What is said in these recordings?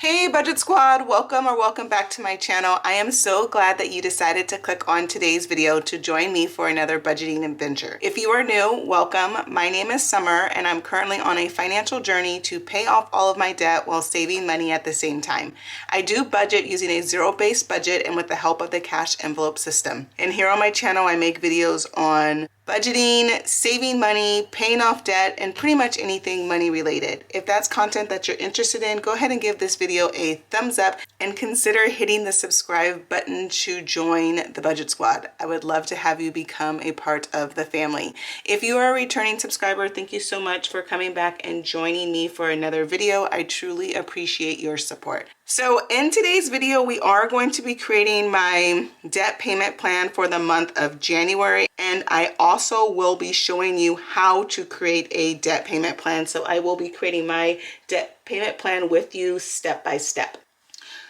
Hey Budget Squad, welcome back to my channel. I am so glad that you decided to click on today's video to join me for another budgeting adventure. If you are new, welcome. My name is Summer and I'm currently on a financial journey to pay off all of my debt while saving money at the same time. I do budget using a zero-based budget and with the help of the cash envelope system. And here on my channel, I make videos on budgeting, saving money, paying off debt, and pretty much anything money related. If that's content that you're interested in, go ahead and give this video a thumbs up and consider hitting the subscribe button to join the Budget Squad. I would love to have you become a part of the family. If you are a returning subscriber, thank you so much for coming back and joining me for another video. I truly appreciate your support. So in today's video, we are going to be creating my debt payment plan for the month of January. And I also will be showing you how to create a debt payment plan. So I will be creating my debt payment plan with you step by step.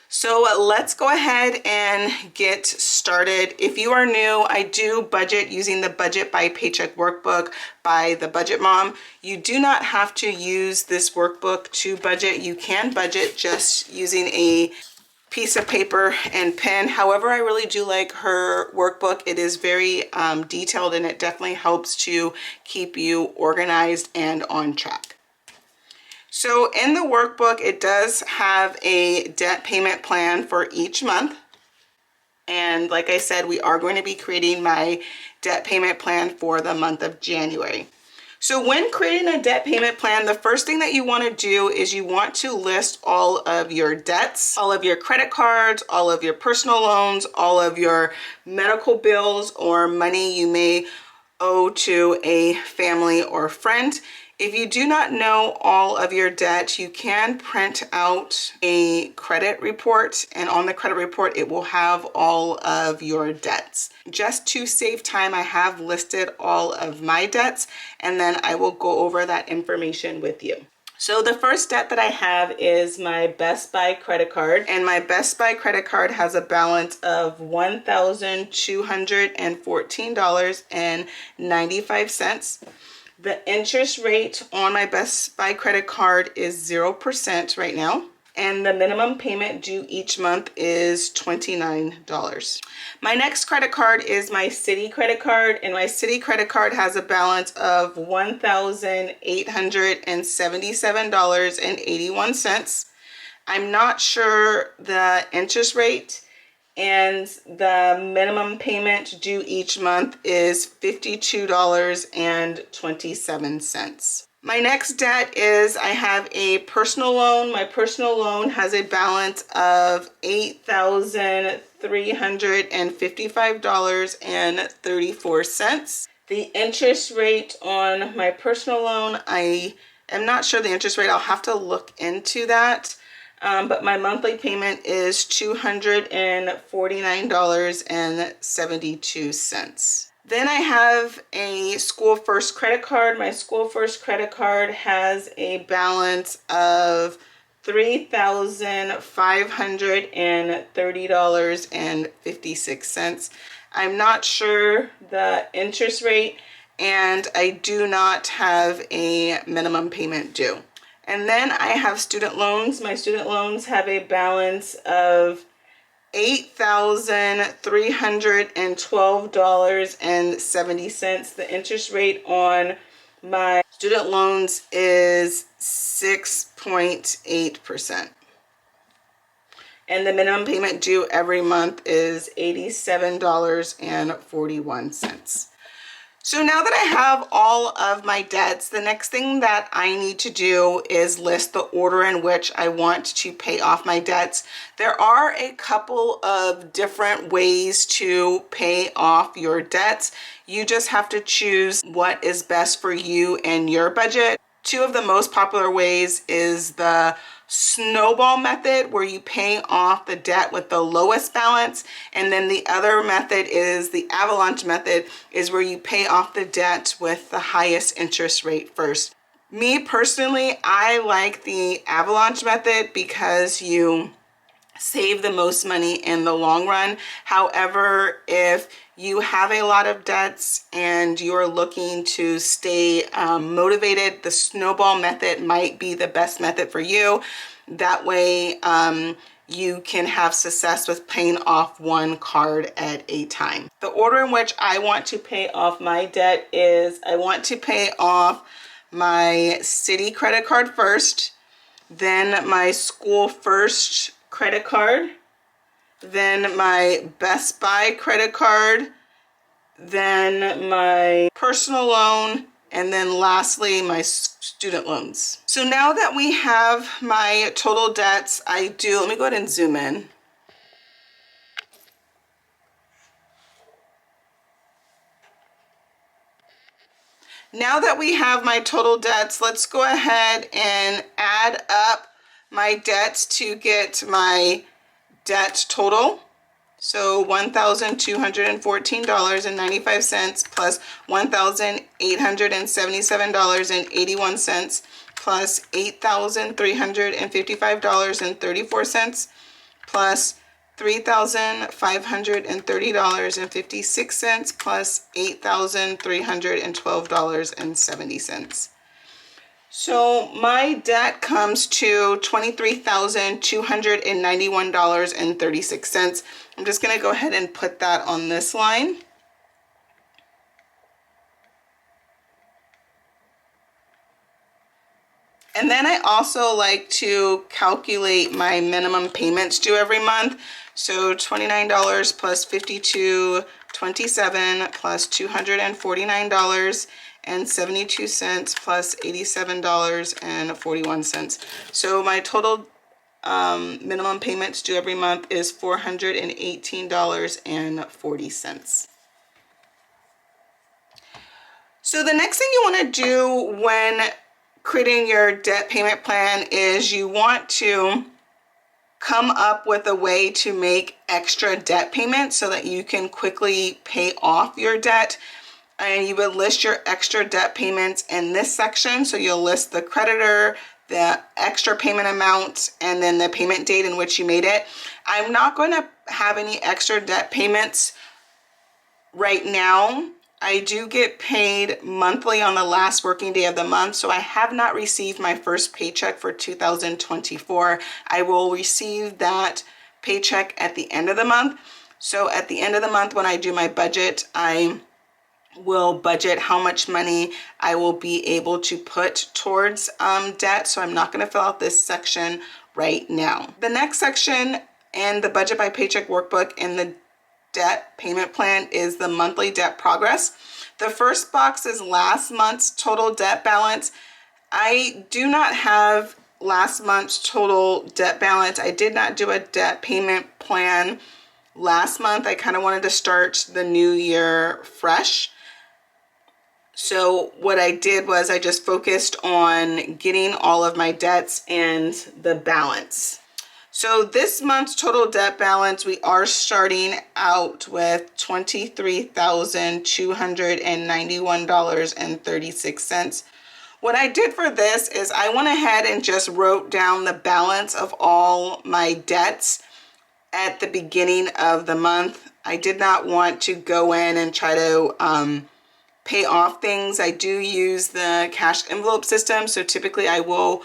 So let's go ahead and get started. If you are new, I do budget using the Budget by Paycheck workbook by the Budget Mom. You do not have to use this workbook to budget. You can budget just using a piece of paper and pen. However, I really do like her workbook. It is very detailed and it definitely helps to keep you organized and on track. So in the workbook, it does have a debt payment plan for each month. And like I said, we are going to be creating my debt payment plan for the month of January. So when creating a debt payment plan, the first thing that you want to do is you want to list all of your debts, all of your credit cards, all of your personal loans, all of your medical bills or money you may owe to a family or friend. If you do not know all of your debt, you can print out a credit report, and on the credit report, it will have all of your debts. Just to save time, I have listed all of my debts, and then I will go over that information with you. So the first debt that I have is my Best Buy credit card, and my Best Buy credit card has a balance of $1,214.95. The interest rate on my Best Buy credit card is 0% right now. And the minimum payment due each month is $29. My next credit card is my Citi credit card, and my Citi credit card has a balance of $1,877.81. I'm not sure the interest rate, and the minimum payment due each month is $52.27. My next debt is I have a personal loan. My personal loan has a balance of $8,355.34. The interest rate on my personal loan, I am not sure the interest rate. I'll have to look into that. But my monthly payment is $249.72. Then I have a School First credit card. My School First credit card has a balance of $3,530.56. I'm not sure the interest rate, and I do not have a minimum payment due. And then I have student loans. My student loans have a balance of $8,312.70. The interest rate on my student loans is 6.8%. And the minimum payment due every month is $87.41. So now that I have all of my debts, the next thing that I need to do is list the order in which I want to pay off my debts. There are a couple of different ways to pay off your debts. You just have to choose what is best for you and your budget. Two of the most popular ways is the snowball method, where you pay off the debt with the lowest balance, and then the other method is the avalanche method, is where you pay off the debt with the highest interest rate first. Me personally, I like the avalanche method because you save the most money in the long run. However, if you have a lot of debts and you're looking to stay motivated, the snowball method might be the best method for you. That way you can have success with paying off one card at a time. The order in which I want to pay off my debt is I want to pay off my city credit card first, then my school first credit card, then my Best Buy credit card, then my personal loan, and then lastly my student loans. So now that we have my total debts, let me go ahead and zoom in. Now that we have my total debts, let's go ahead and add up my debts to get my debt total. So $1,214.95 plus $1,877.81 plus $8,355.34 plus $3,530.56 plus $8,312.70. So my debt comes to $23,291.36. I'm just going to go ahead and put that on this line. And then I also like to calculate my minimum payments due every month. So $29 plus $52.27 plus $249.72 plus $87.41. So my total minimum payments due every month is $418.40. So the next thing you want to do when creating your debt payment plan is you want to come up with a way to make extra debt payments so that you can quickly pay off your debt. And you would list your extra debt payments in this section. So you'll list the creditor, the extra payment amount, and then the payment date in which you made it. I'm not going to have any extra debt payments right now. I do get paid monthly on the last working day of the month, so I have not received my first paycheck for 2024. I will receive that paycheck at the end of the month. So at the end of the month when I do my budget, I will budget how much money I will be able to put towards debt. So I'm not going to fill out this section right now. The next section in the budget by paycheck workbook in the debt payment plan is the monthly debt progress. The first box is last month's total debt balance. I do not have last month's total debt balance. I did not do a debt payment plan last month. I kind of wanted to start the new year fresh. So what I did was I just focused on getting all of my debts and the balance. So this month's total debt balance, we are starting out with $23,291.36. What I did for this is I went ahead and just wrote down the balance of all my debts at the beginning of the month. I did not want to go in and try to pay off things. I do use the cash envelope system, so typically I will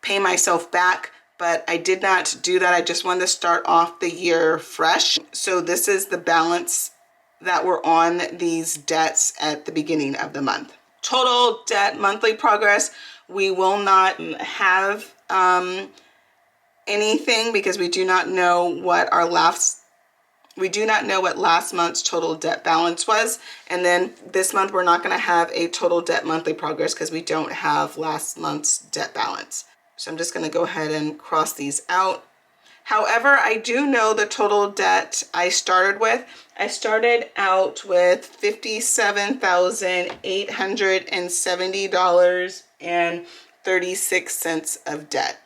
pay myself back, but I did not do that. I just wanted to start off the year fresh. So this is the balance that were on these debts at the beginning of the month. Total debt monthly progress, we will not have anything because we do not know what last month's total debt balance was. And then this month we're not going to have a total debt monthly progress because we don't have last month's debt balance. So I'm just going to go ahead and cross these out. However, I do know the total debt I started with. I started out with $57,870.36 of debt.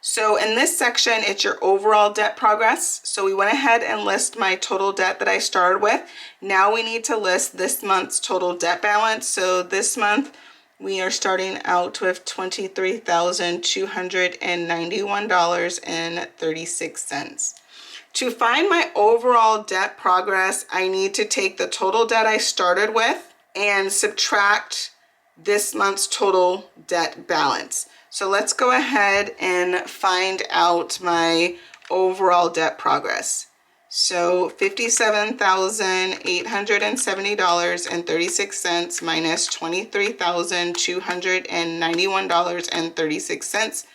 So in this section, it's your overall debt progress. So we went ahead and list my total debt that I started with. Now we need to list this month's total debt balance. So this month we are starting out with $23,291.36. To find my overall debt progress, I need to take the total debt I started with and subtract this month's total debt balance. So let's go ahead and find out my overall debt progress. So $57,870.36 minus $23,291.36.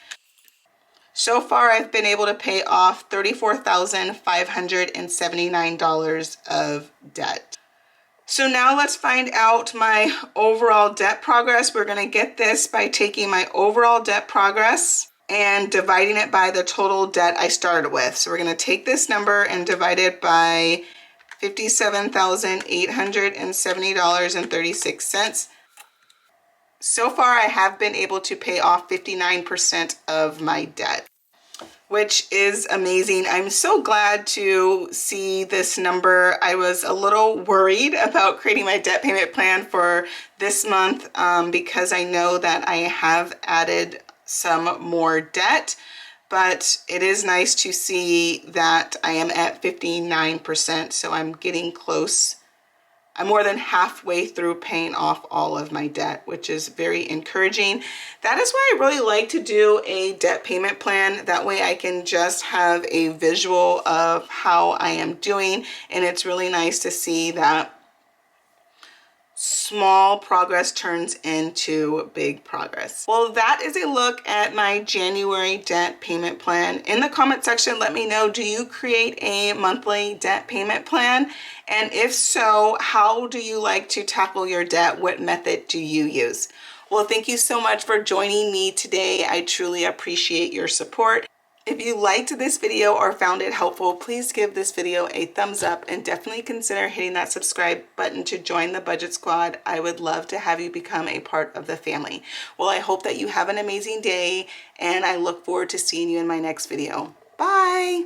So far, I've been able to pay off $34,579 of debt. So now let's find out my overall debt progress. We're going to get this by taking my overall debt progress and dividing it by the total debt I started with. So we're going to take this number and divide it by $57,870.36. So far, I have been able to pay off 59% of my debt, which is amazing. I'm so glad to see this number. I was a little worried about creating my debt payment plan for this month because I know that I have added some more debt, but it is nice to see that I am at 59%, so I'm getting close. I'm more than halfway through paying off all of my debt, which is very encouraging. That is why I really like to do a debt payment plan. That way I can just have a visual of how I am doing, and it's really nice to see that small progress turns into big progress. Well, that is a look at my January debt payment plan. In the comment section, let me know, do you create a monthly debt payment plan? And if so, how do you like to tackle your debt? What method do you use? Well, thank you so much for joining me today. I truly appreciate your support. If you liked this video or found it helpful, please give this video a thumbs up and definitely consider hitting that subscribe button to join the Budget Squad. I would love to have you become a part of the family. Well, I hope that you have an amazing day, and I look forward to seeing you in my next video. Bye!